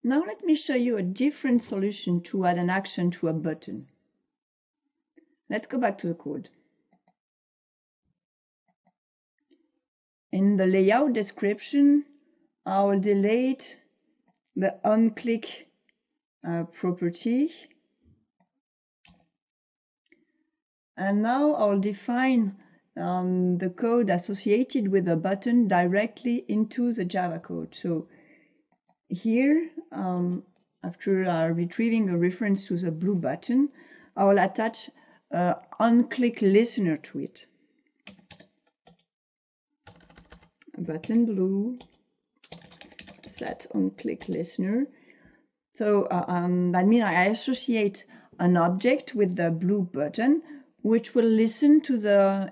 Now let me show you a different solution to add an action to a button. Let's go back to the code. In the layout description, I will delete the onClick property. And now I'll define the code associated with the button directly into the Java code. So here, after retrieving a reference to the blue button, I will attach an onClick listener to it. Button blue, set onClick listener. So that means I associate an object with the blue button, which will listen to the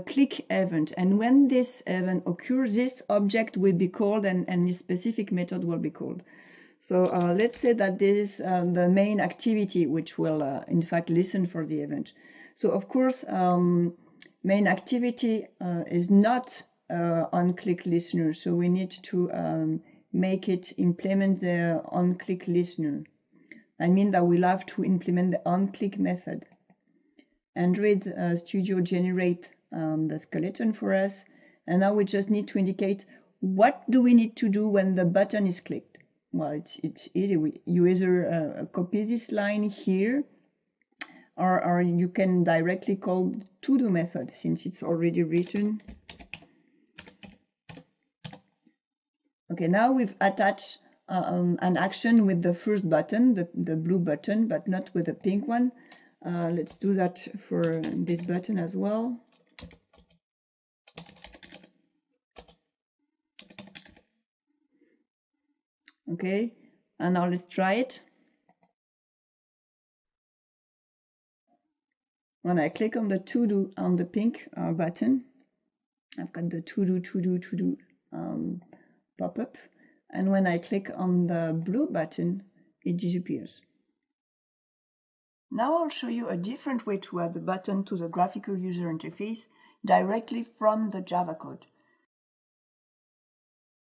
click event. And when this event occurs, this object will be called and a specific method will be called. So let's say that this is the main activity which will in fact listen for the event. So of course, main activity is not onClick listener. So we need to make it implement the onClick listener. I mean that we'll have to implement the onClick method. Android Studio generate the skeleton for us, and now we just need to indicate what do we need to do when the button is clicked. Well, it's easy. You either copy this line here, or you can directly call to-do method since it's already written. Okay, now we've attached an action with the first button, the blue button, but not with the pink one. Let's do that for this button as well. Okay, and now let's try it. When I click on the to-do on the pink button, I've got the to-do pop-up, and when I click on the blue button, it disappears. Now I'll show you a different way to add the button to the graphical user interface directly from the Java code.